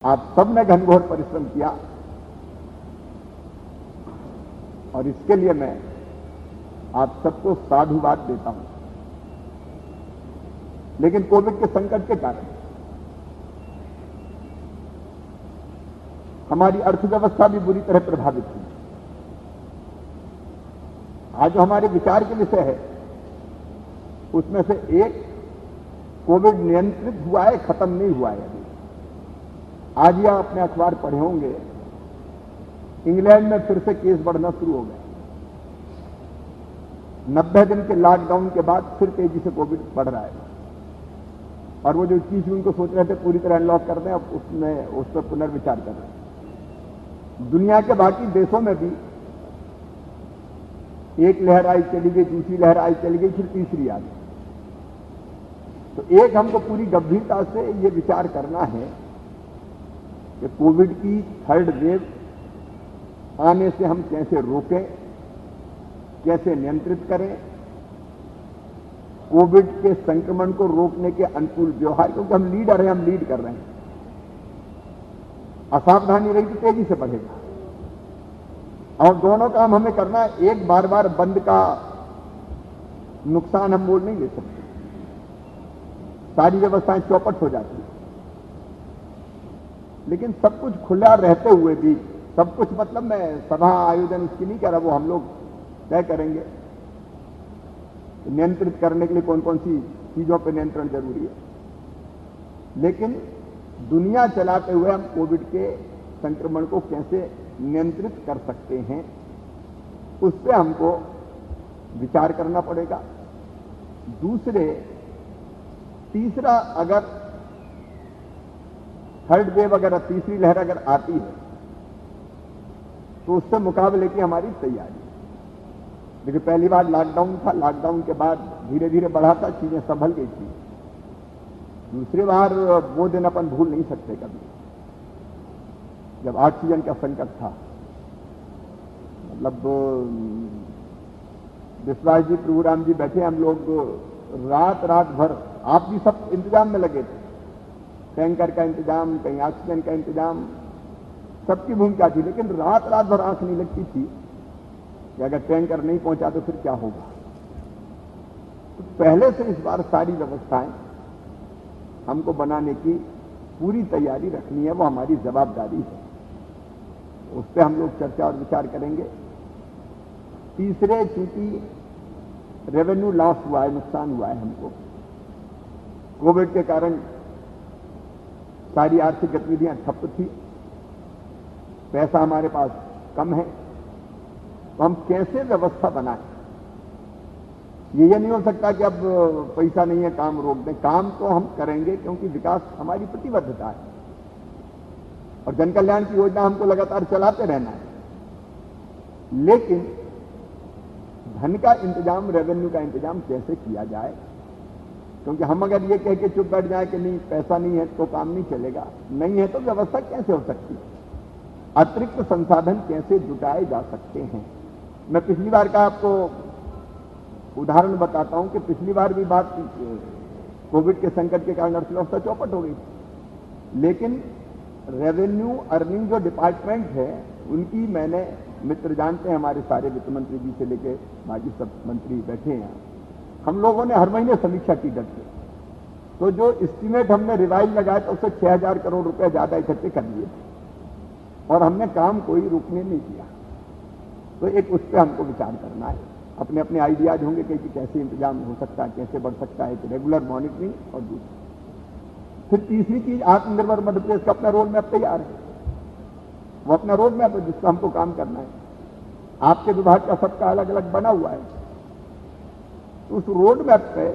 आप सब ने घनघोर परिश्रम किया और इसके लिए मैं आप सबको साधुवाद देता हूं। लेकिन कोविड के संकट के कारण हमारी अर्थव्यवस्था भी बुरी तरह प्रभावित हुई। आज जो हमारे विचार के विषय है उसमें से एक कोविड नियंत्रित हुआ है, खत्म नहीं हुआ है। अभी आज ही आप अपने अखबार पढ़े होंगे, इंग्लैंड में फिर से केस बढ़ना शुरू हो गए। 90 दिन के लॉकडाउन के बाद फिर तेजी से कोविड बढ़ रहा है और वो जो 21 जून को सोच रहे थे पूरी तरह अनलॉक कर दें, अब उस पर पुनर्विचार कर रहे हैं। दुनिया के बाकी देशों में भी एक लहर आई चली गई, दूसरी लहर आई चली गई, फिर तीसरी आ गई। तो एक हमको पूरी गंभीरता से ये विचार करना है कि कोविड की थर्ड वेव आने से हम कैसे रोकें, कैसे नियंत्रित करें, कोविड के संक्रमण को रोकने के अनुकूल व्यवहार, क्योंकि हम लीडर हैं, हम लीड कर रहे हैं। असावधानी रही तो तेजी से बढ़ेगा और दोनों काम हमें करना है। एक बार बार बंद का नुकसान हम मोल नहीं ले सकते, सारी व्यवस्थाएं चौपट हो जाती है। लेकिन सब कुछ खुला रहते हुए भी, सब कुछ मतलब मैं सभा आयोजन इसकी नहीं कह रहा, वो हम लोग तय करेंगे नियंत्रित करने के लिए कौन कौन सी चीजों पर नियंत्रण जरूरी है। लेकिन दुनिया चलाते हुए हम कोविड के संक्रमण को कैसे नियंत्रित कर सकते हैं, उस पर हमको विचार करना पड़ेगा। तीसरा, अगर थर्ड वेव, अगर तीसरी लहर अगर आती है तो उससे मुकाबले की हमारी तैयारी। देखिए, पहली बार लॉकडाउन था, लॉकडाउन के बाद धीरे धीरे बढ़ा था, चीजें संभल गई थी। दूसरी बार वो दिन अपन भूल नहीं सकते कभी, जब ऑक्सीजन का संकट था। मतलब विश्वास जी, प्रभुराम जी बैठे, हम लोग रात भर, आप भी सब इंतजाम में लगे थे। टैंकर का इंतजाम, कहीं ऑक्सीजन का इंतजाम, सबकी भूमिका थी। लेकिन रात भर आंख नहीं लगती थी कि अगर टैंकर नहीं पहुंचा तो फिर क्या होगा। तो पहले से इस बार सारी व्यवस्थाएं हमको बनाने की पूरी तैयारी रखनी है, वो हमारी जवाबदारी है। उस पर हम लोग चर्चा और विचार करेंगे। तीसरे, चूंकि रेवेन्यू लॉस हुआ है, नुकसान हुआ है हमको कोविड के कारण, सारी आर्थिक गतिविधियां ठप थी, पैसा हमारे पास कम है, तो हम कैसे व्यवस्था बनाएं। ये नहीं हो सकता कि अब पैसा नहीं है काम रोक दें। काम तो हम करेंगे क्योंकि विकास हमारी प्रतिबद्धता है और जन कल्याण की योजना हमको लगातार चलाते रहना है। लेकिन धन का इंतजाम, रेवेन्यू का इंतजाम कैसे किया जाए, क्योंकि हम अगर ये कह के चुप बैठ जाए कि नहीं पैसा नहीं है तो काम नहीं चलेगा, नहीं है तो व्यवस्था कैसे हो सकती है, अतिरिक्त संसाधन कैसे जुटाए जा सकते हैं। मैं पिछली बार का आपको उदाहरण बताता हूं कि पिछली बार भी बात कोविड के संकट के कारण अर्थव्यवस्था चौपट हो गई थी। लेकिन रेवेन्यू अर्निंग जो डिपार्टमेंट है उनकी, मैंने, मित्र जानते हैं हमारे सारे वित्त मंत्री जी से लेके बाकी सब मंत्री बैठे हैं, हम लोगों ने हर महीने समीक्षा की डट के। तो जो एस्टीमेट हमने रिवाइज लगाया था उससे 6000 करोड़ रुपए ज्यादा इकट्ठे कर लिए थे और हमने काम कोई रुकने नहीं किया। तो एक उस पर हमको विचार करना है। अपने अपने आइडियाज होंगे कि कैसे इंतजाम हो सकता है, कैसे बढ़ सकता है, रेगुलर मॉनिटरिंग। और दूसरी, फिर तीसरी चीज, आत्मनिर्भर मध्य प्रदेश का अपना रोड मैप तैयार है। वो अपना रोड मैप है जिसका हमको काम करना है। आपके विभाग का सबका अलग अलग बना हुआ है। तो उस रोड मैप पे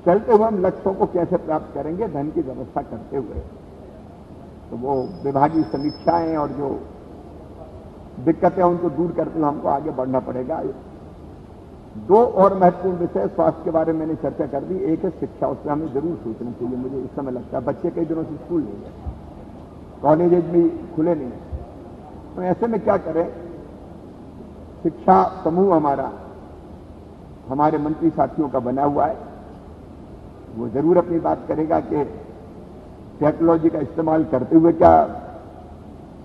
चलते हुए हम लक्ष्यों को कैसे प्राप्त करेंगे, धन की व्यवस्था करते हुए। तो वो विभागीय समीक्षाएं और जो दिक्कतें उनको दूर करते हुए हमको आगे बढ़ना पड़ेगा। दो और महत्वपूर्ण विषय स्वास्थ्य के बारे में मैंने चर्चा कर दी। एक है शिक्षा, उस पर हमें जरूर सोचना चाहिए। मुझे इस समय लगता है बच्चे कई दिनों से स्कूल नहीं गए, कॉलेजेज भी खुले नहीं, तो ऐसे में क्या करें। शिक्षा समूह हमारे मंत्री साथियों का बना हुआ है, वो जरूर अपनी बात करेगा कि टेक्नोलॉजी का इस्तेमाल करते हुए क्या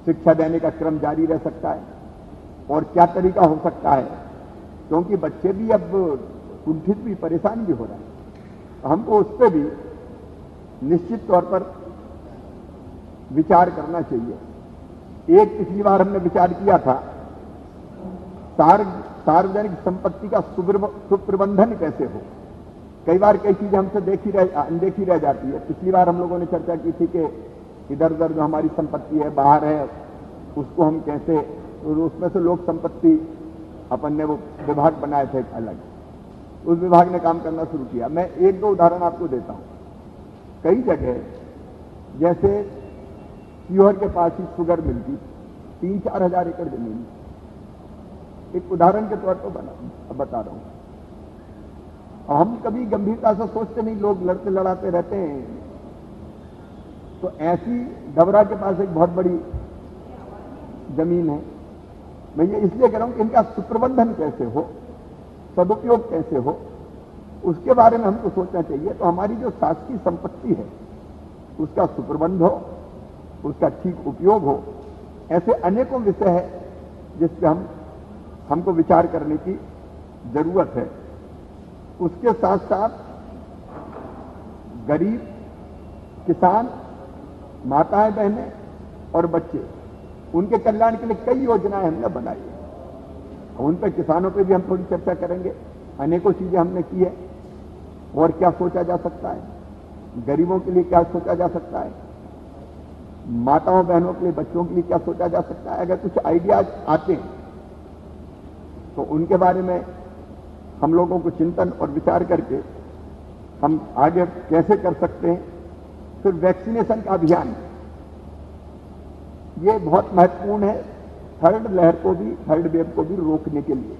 शिक्षा देने का क्रम जारी रह सकता है और क्या तरीका हो सकता है, क्योंकि बच्चे भी अब कुंठित भी, परेशान भी हो रहे हैं। तो हमको उस पर भी निश्चित तौर पर विचार करना चाहिए। एक पिछली बार हमने विचार किया था सार्वजनिक संपत्ति का सुप्रबंधन कैसे हो। कई बार कई चीजें हमसे अनदेखी रह जाती है। पिछली बार हम लोगों ने चर्चा की थी कि इधर उधर जो हमारी संपत्ति है बाहर है, उसको हम कैसे, उसमें से लोक संपत्ति अपन ने वो विभाग बनाए थे अलग, उस विभाग ने काम करना शुरू किया। मैं एक दो उदाहरण आपको देता हूं। कई जगह जैसे सीहोर के पास ही शुगर मिल की 3-4 हजार एकड़ जमीन, एक उदाहरण के तौर पर बता रहा हूं। हम कभी गंभीरता से सोचते नहीं, लोग लड़ते लड़ाते रहते हैं। तो ऐसी डबरा के पास एक बहुत बड़ी जमीन है। मैं ये इसलिए कह रहा हूं कि इनका सुप्रबंधन कैसे हो, सदुपयोग कैसे हो, उसके बारे में हमको सोचना चाहिए। तो हमारी जो शासकीय संपत्ति है उसका सुप्रबंध हो, उसका ठीक उपयोग हो। ऐसे अनेकों विषय है जिस पे हमको विचार करने की जरूरत है। उसके साथ साथ गरीब, किसान, माताएं बहनें और बच्चे, उनके कल्याण के लिए कई योजनाएं हमने बनाई है। उन पर किसानों पे भी हम थोड़ी चर्चा करेंगे। अनेकों चीजें हमने की है और क्या सोचा जा सकता है, गरीबों के लिए क्या सोचा जा सकता है, माताओं बहनों के लिए, बच्चों के लिए क्या सोचा जा सकता है। अगर कुछ आइडियाज आते हैं तो उनके बारे में हम लोगों को चिंतन और विचार करके हम आगे कैसे कर सकते हैं। फिर वैक्सीनेशन का अभियान, ये बहुत महत्वपूर्ण है थर्ड लहर को भी, थर्ड वेव को भी रोकने के लिए।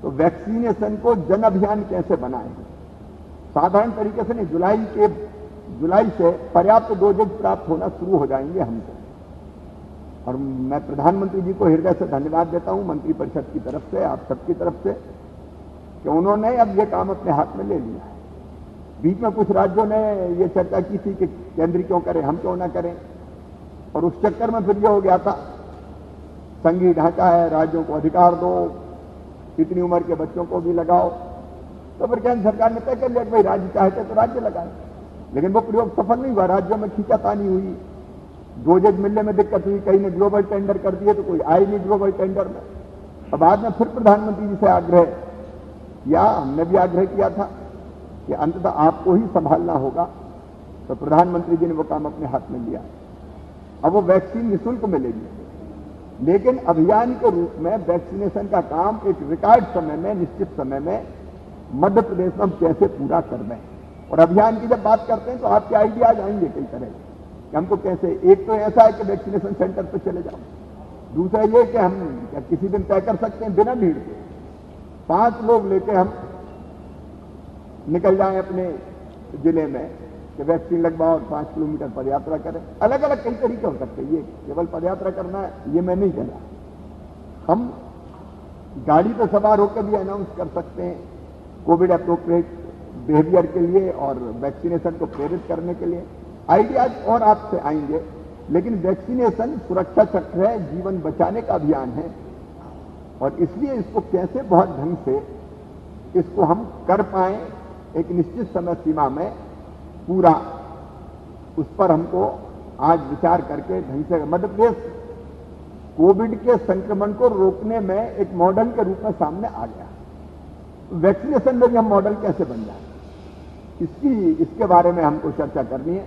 तो वैक्सीनेशन को जन अभियान कैसे बनाएं, साधारण तरीके से नहीं, जुलाई से पर्याप्त डोजेज प्राप्त होना शुरू हो जाएंगे हमको। और मैं प्रधानमंत्री जी को हृदय से धन्यवाद देता हूं, मंत्रिपरिषद की तरफ से, आप सबकी तरफ से, कि उन्होंने अब ये काम अपने हाथ में ले लिया है। बीच में कुछ राज्यों ने ये चर्चा की थी कि केंद्र क्यों करे, हम क्यों ना करें, और उस चक्कर में फिर ये हो गया था संघीय ढांचा है, राज्यों को अधिकार दो, इतनी उम्र के बच्चों को भी लगाओ। तो फिर केंद्र सरकार ने तय कर लिया कि भाई राज्य चाहते तो राज्य लगाए, लेकिन वो प्रयोग सफल नहीं हुआ। राज्यों में खींचातानी हुई, डोजेज मिलने में दिक्कत हुई, कहीं ने ग्लोबल टेंडर कर दिए तो कोई आए नहीं ग्लोबल टेंडर में। अब बाद में फिर प्रधानमंत्री जी से आग्रह, या हमने भी आग्रह किया था कि अंततः आपको ही संभालना होगा, तो प्रधानमंत्री जी ने वो काम अपने हाथ में लिया। अब वो वैक्सीन निःशुल्क मिलेगी, लेकिन अभियान के रूप में वैक्सीनेशन का काम एक रिकॉर्ड समय में, निश्चित समय में मध्य प्रदेश में हम कैसे पूरा कर रहे हैं। और अभियान की जब बात करते हैं तो आपके आइडियाज आएंगे कई तरह कि हमको कैसे। एक तो ऐसा है कि वैक्सीनेशन सेंटर पर चले जाओ, दूसरा ये कि हम किसी दिन तय कर सकते हैं बिना भीड़ के 5 लोग लेके हम निकल जाएं अपने जिले में कि वैक्सीन लगवाओ और 5 किलोमीटर पदयात्रा करें। अलग अलग कई तरीके हो सकते हैं, ये केवल पदयात्रा करना है ये मैं नहीं कहना। हम गाड़ी पर सवार होकर भी अनाउंस कर सकते हैं कोविड अप्रोप्रिएट बिहेवियर के लिए और वैक्सीनेशन को प्रेरित करने के लिए। आइडियाज और आपसे आएंगे, लेकिन वैक्सीनेशन सुरक्षा चक्र है, जीवन बचाने का अभियान है, और इसलिए इसको कैसे बहुत ढंग से इसको हम कर पाए एक निश्चित समय सीमा में पूरा, उस पर हमको आज विचार करके ढंग से। मध्य प्रदेश कोविड के संक्रमण को रोकने में एक मॉडल के रूप में सामने आ गया। वैक्सीनेशन में भी हम मॉडल कैसे बन जाए, इसके बारे में हमको चर्चा करनी है।